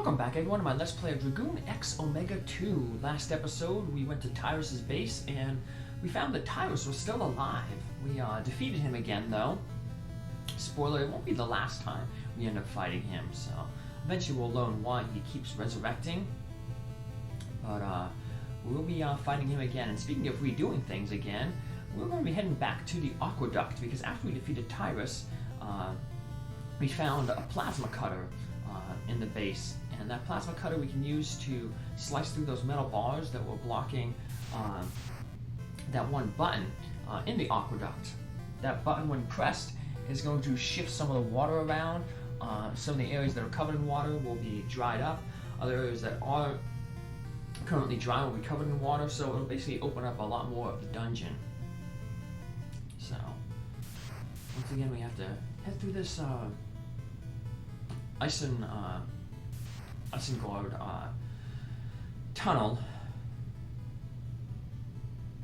Welcome back everyone to my Let's Play of Dragoon X Omega II. Last episode we went to Tyris' base and we found that Tyris was still alive. We defeated him again though. Spoiler, it won't be the last time we end up fighting him, so eventually we'll learn why he keeps resurrecting. But we'll be fighting him again, and speaking of redoing things again, we're going to be heading back to the Aqueduct because after we defeated Tyris, we found a plasma cutter in the base, and that plasma cutter we can use to slice through those metal bars that were blocking that one button in the aqueduct. That button, when pressed, is going to shift some of the water around. Some of the areas that are covered in water will be dried up. Other areas that are currently dry will be covered in water, so it'll basically open up a lot more of the dungeon. So, once again, we have to head through this Isengard tunnel,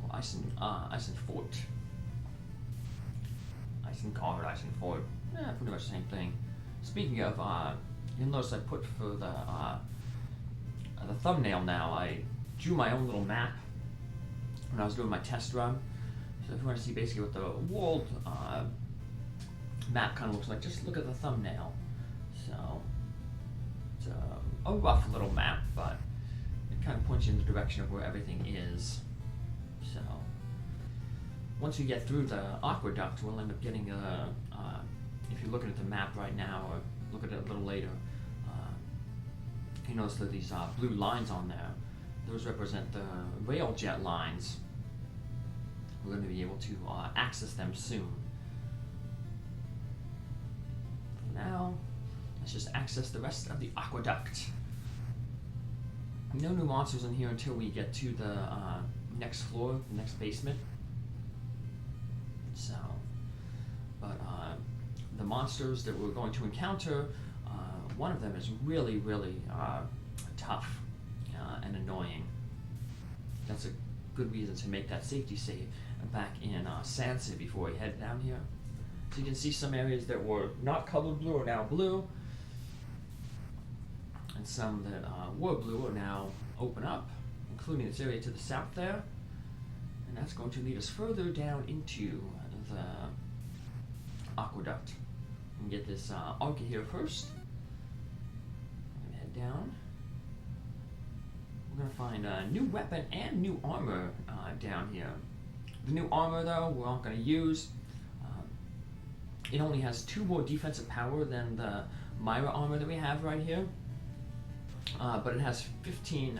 or Isenfort. Isengard, Isenfort. Yeah, pretty much the same thing. Speaking of, you'll notice I put for the thumbnail now, I drew my own little map when I was doing my test run. So if you want to see basically what the world map kind of looks like, just look at the thumbnail. So it's a rough little map, but it kind of points you in the direction of where everything is. So once we get through the aqueduct, we'll end up getting if you're looking at the map right now or look at it a little later, you notice that these blue lines on there, those represent the rail jet lines. We're going to be able to access them soon. For now, let's just access the rest of the aqueduct. No new monsters in here until we get to the next floor, the next basement. So, but the monsters that we're going to encounter, one of them is really tough and annoying. That's a good reason to make that safety save back in Sansa before we head down here. So you can see some areas that were not colored blue are now blue, and some that were blue are now open up, including this area to the south there, and that's going to lead us further down into the aqueduct. We can get this Arca here first. I'm gonna head down. We're gonna find a new weapon and new armor down here. The new armor, though, we're not gonna use. It only has 2 more defensive power than the Myra armor that we have right here, but it has 15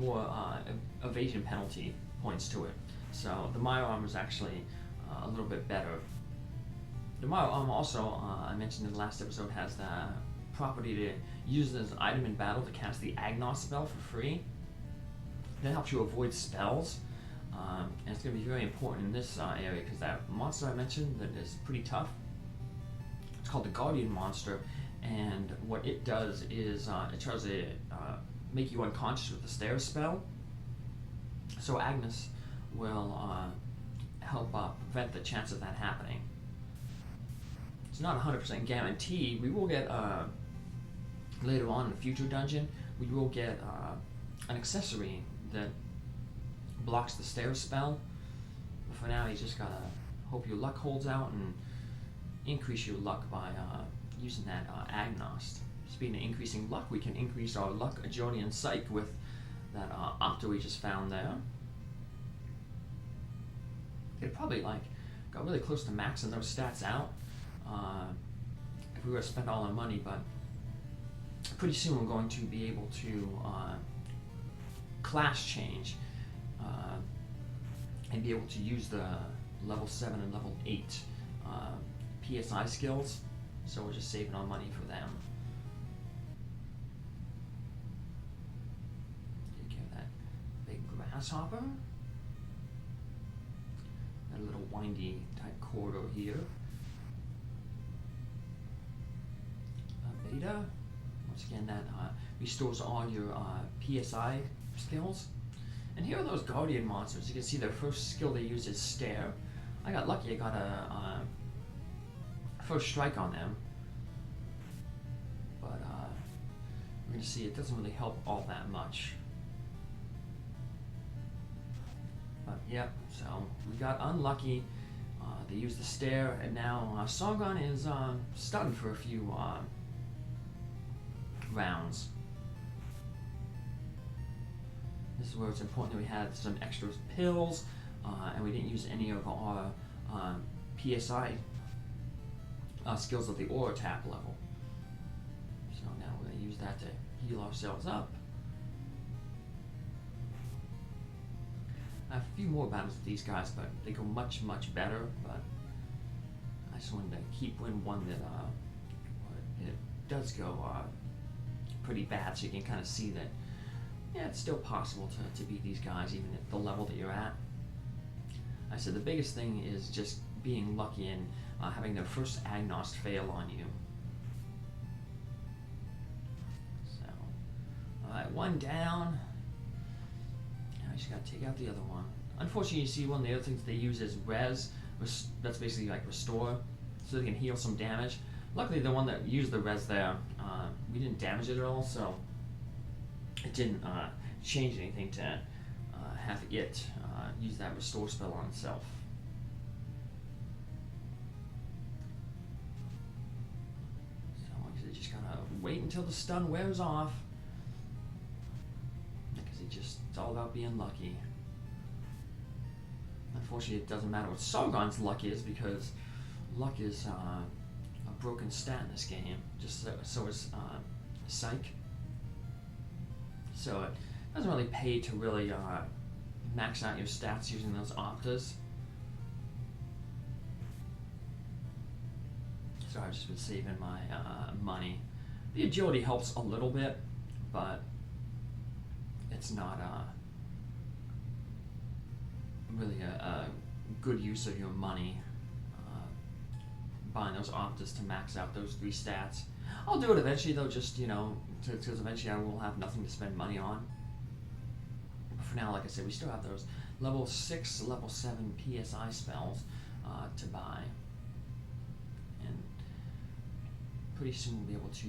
more evasion penalty points to it. So the Myra armor is actually a little bit better. The Myra armor also, I mentioned in the last episode, has the property to use it as an item in battle to cast the Agnos spell for free. That helps you avoid spells, and it's going to be very important in this area because that monster I mentioned that is pretty tough, it's called the Guardian monster, and what it does is it tries to make you unconscious with the stare spell. So Agnes will help prevent the chance of that happening. It's not 100% guaranteed. We will get later on in a future dungeon, we will get an accessory that blocks the stare spell. But for now, you just gotta hope your luck holds out and increase your luck by using that Agnost. Speaking of increasing luck, we can increase our luck, agility, and psych with that Opta we just found there. It probably got really close to maxing those stats out if we were to spend all our money, but pretty soon we're going to be able to class change and be able to use the level 7 and level 8 PSI skills, so we're just saving our money for them. Take care of that big grasshopper. That little windy type corridor here. Beta. Once again, that restores all your PSI skills. And here are those Guardian monsters. You can see their first skill they use is Stare. I got lucky, I got a first strike on them. But can see, it doesn't really help all that much. But yep, so we got unlucky. They used the stair, and now Sargon is stunned for a few rounds. This is where it's important that we had some extra pills, and we didn't use any of our PSI skills at the aura tap level. So now we're going to use that to heal ourselves up. I have a few more battles with these guys, but they go much, much better. But I just wanted to keep in one that it does go pretty bad, so you can kind of see that, yeah, it's still possible to beat these guys even at the level that you're at. I said the biggest thing is just being lucky and having the first agnost fail on you. So, alright, one down. Now I just gotta take out the other one. Unfortunately, you see one of the other things they use is res. That's basically like restore, so they can heal some damage. Luckily, the one that used the res there, we didn't damage it at all, so it didn't change anything to have it use that restore spell on itself. So like I said, just gotta wait until the stun wears off, because it's all about being lucky. Unfortunately, it doesn't matter what Sargon's luck is, because luck is a broken stat in this game. Just so is psych. So it doesn't really pay to really max out your stats using those optas. So I've just been saving my money. The agility helps a little bit, but it's not really a good use of your money. Buying those optas to max out those 3 stats. I'll do it eventually though, just, because eventually I will have nothing to spend money on. But for now, like I said, we still have those level 6, level 7 PSI spells to buy. And pretty soon we'll be able to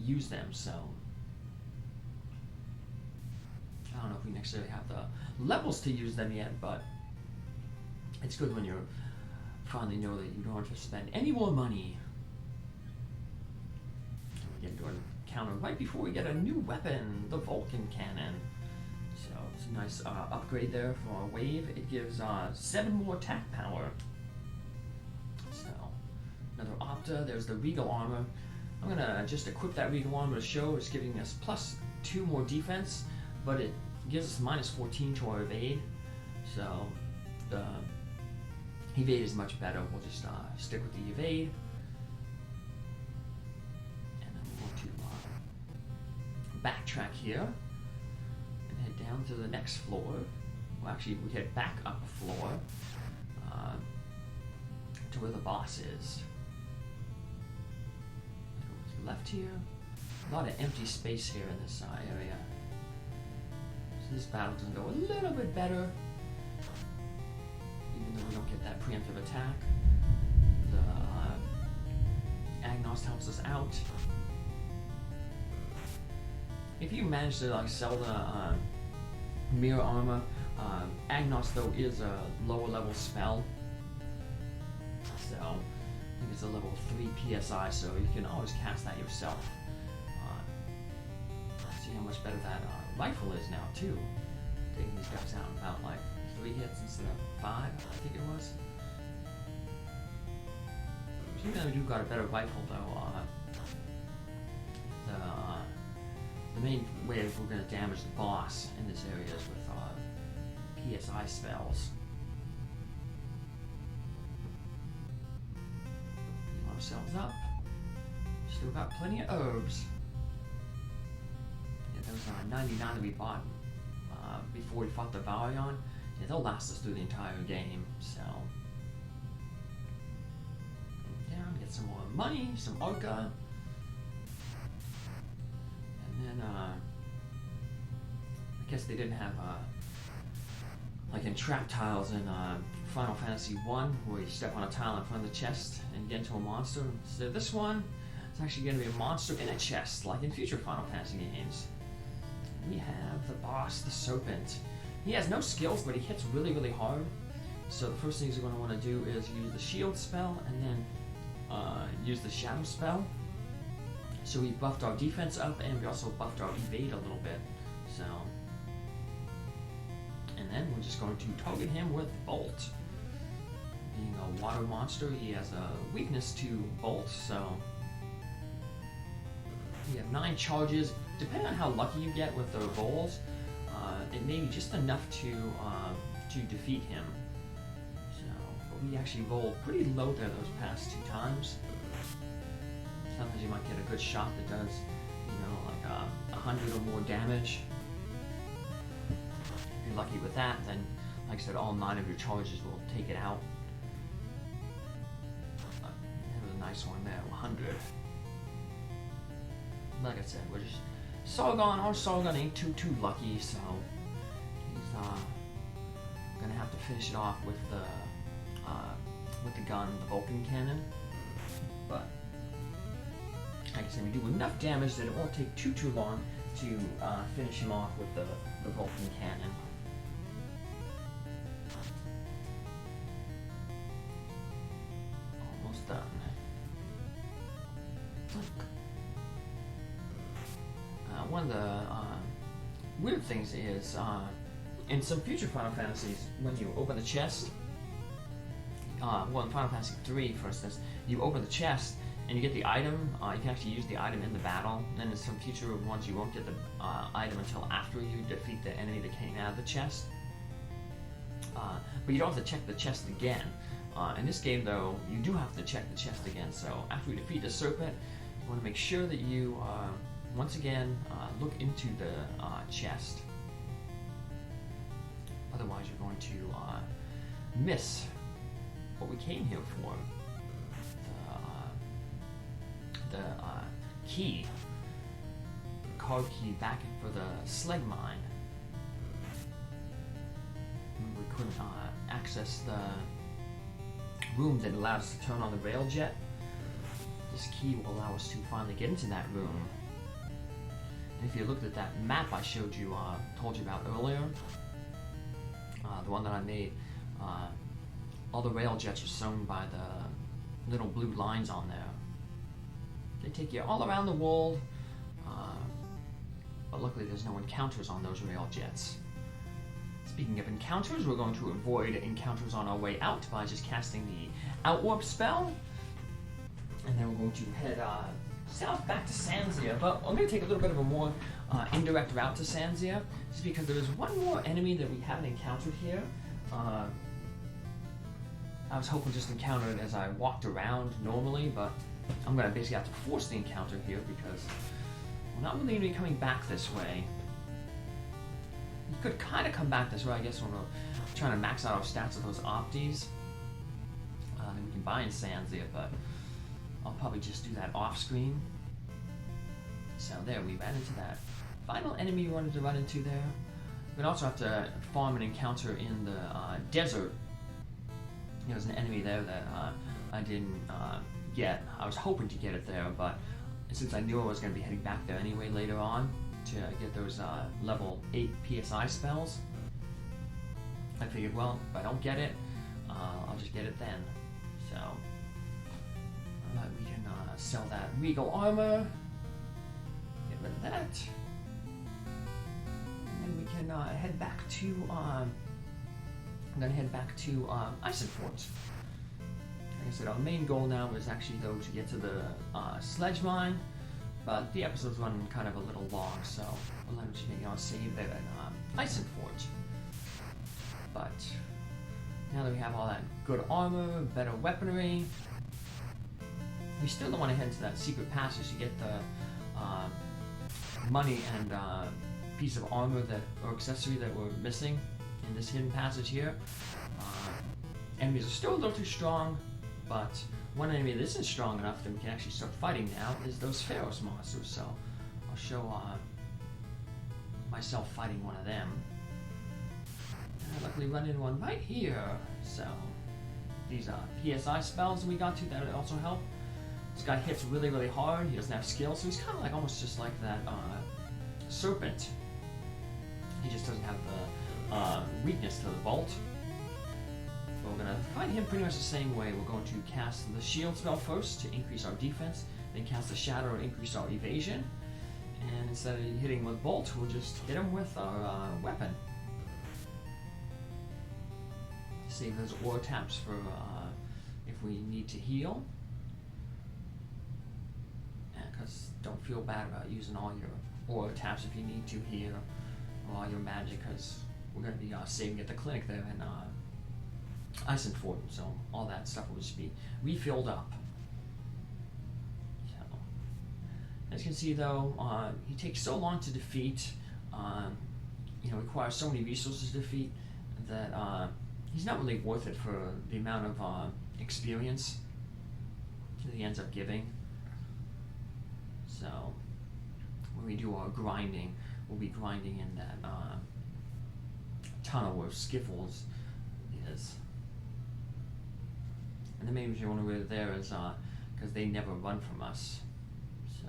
use them, so I don't know if we necessarily have the levels to use them yet, but it's good when you finally know that you don't have to spend any more money. We get into an encounter right before we get a new weapon, the Vulcan Cannon. So it's a nice upgrade there for our wave. It gives 7 more attack power. So another Opta. There's the Regal Armor. I'm gonna just equip that Regal Armor to show it's giving us +2 more defense, but it gives us -14 to our evade. So the evade is much better. We'll just stick with the evade. And then we're going to backtrack here and head down to the next floor. Well, actually, we head back up a floor to where the boss is. Go to the left here. A lot of empty space here in this area. So this battle doesn't go a little bit better. Even though we don't get that preemptive attack, the Agnost helps us out. If you manage to sell the mirror armor, Agnost though is a lower level spell, so I think it's a level 3 PSI, so you can always cast that yourself. See how much better that rifle is now too, taking these guys out in about 3 hits instead of 5, I think it was. Even though we do got a better rifle though, the main way we're going to damage the boss in this area is with PSI spells. Heal ourselves up. Still got plenty of herbs. Yeah, there was 99 that we bought before we fought the Valion. Yeah, they'll last us through the entire game, so. Yeah, get some more money, some Orca. And then, I guess they didn't have, like in trap tiles in Final Fantasy 1, where you step on a tile in front of the chest and get into a monster. So this one, it's It's actually going to be a monster in a chest, like in future Final Fantasy games. We have the boss, the Serpent. He has no skills, but he hits really, really hard. So the first things you're going to want to do is use the shield spell, and then use the shadow spell. So we buffed our defense up, and we also buffed our evade a little bit. So, and then we're just going to target him with Bolt. Being a water monster, he has a weakness to Bolt, so we have 9 charges. Depending on how lucky you get with the rolls, it may be just enough to defeat him. So, but we actually rolled pretty low there those past 2 times. Sometimes you might get a good shot that does, you know, like 100 or more damage. If you're lucky with that, then, like I said, all 9 of your charges will take it out. That was a nice one there, 100. Like I said, we're just Sargon. Our Sargon ain't too lucky, so he's gonna have to finish it off with the gun, the Vulcan cannon. But like I said, we do enough damage that it won't take too long to finish him off with the Vulcan cannon. Almost done. One of the weird things is, in some future Final Fantasies, when you open the chest, well, in Final Fantasy III, for instance, you open the chest and you get the item. You can actually use the item in the battle. And then in some future ones, you won't get the item until after you defeat the enemy that came out of the chest. But you don't have to check the chest again. In this game, though, you do have to check the chest again. So after you defeat the Serpent, you want to make sure that you once again, look into the chest. Otherwise, you're going to miss what we came here for. The key, the card key back for the slag mine. We couldn't access the room that allowed us to turn on the railjet. This key will allow us to finally get into that room. If you looked at that map I showed you, told you about earlier, the one that I made, all the rail jets are sewn by the little blue lines on there. They take you all around the world, but luckily there's no encounters on those rail jets. Speaking of encounters, we're going to avoid encounters on our way out by just casting the Outwarp spell, and then we're going to head south back to Sanzia, but I'm going to take a little bit of a more indirect route to Sanzia, just because there is one more enemy that we haven't encountered here. I was hoping just to encounter it as I walked around normally, but I'm going to basically have to force the encounter here because we're not really going to be coming back this way. You could kind of come back this way, I guess, when we're trying to max out our stats of those opties that we can buy in Sanzia, but I'll probably just do that off screen. So there, we ran into that final enemy we wanted to run into there. We'd also have to farm an encounter in the desert. There's an enemy there that I didn't get. I was hoping to get it there, but since I knew I was going to be heading back there anyway later on to get those level 8 PSI spells, I figured, well, if I don't get it, I'll just get it then. So we can sell that regal armor, get rid of that, and then we can head back to. I'm gonna head back to Isenfort. Like I said, our main goal now is actually though to get to the sledge mine, but the episode's running kind of a little long, so we'll just maybe I'll save there at Isenfort. But now that we have all that good armor, better weaponry, we still don't want to head to that secret passage to get the money and piece of armor that or accessory that we're missing in this hidden passage here. Enemies are still a little too strong, but one enemy that isn't strong enough that we can actually start fighting now is those Pharaoh's monsters. So I'll show myself fighting one of them. And I luckily run into one right here. So these PSI spells we got to that would also help. This guy hits really, really hard. He doesn't have skill, so he's kind of like almost just like that serpent. He just doesn't have the weakness to the bolt. But we're going to fight him pretty much the same way. We're going to cast the shield spell first to increase our defense, then cast the shadow to increase our evasion. And instead of hitting with bolt, we'll just hit him with our weapon. Save those aura taps for if we need to heal. Because don't feel bad about using all your aura taps if you need to here, or all your magic, because we're going to be saving at the clinic there in Eisenford, so all that stuff will just be refilled up. So, as you can see though, he takes so long to defeat, requires so many resources to defeat, that he's not really worth it for the amount of experience that he ends up giving. So, when we do our grinding, we'll be grinding in that tunnel where Skiffles is. And the main reason we're there is because they never run from us. So,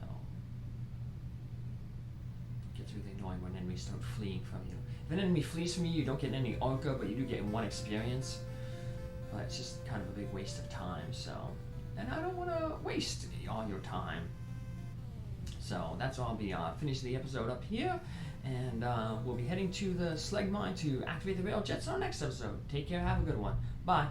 it gets really annoying when enemies start fleeing from you. If an enemy flees from you, you don't get any Orca, but you do get 1 experience. But it's just kind of a big waste of time, so. And I don't want to waste all your time. So that's why I'll be finishing the episode up here, and we'll be heading to the Slag Mine to activate the rail jets in our next episode. Take care, have a good one. Bye.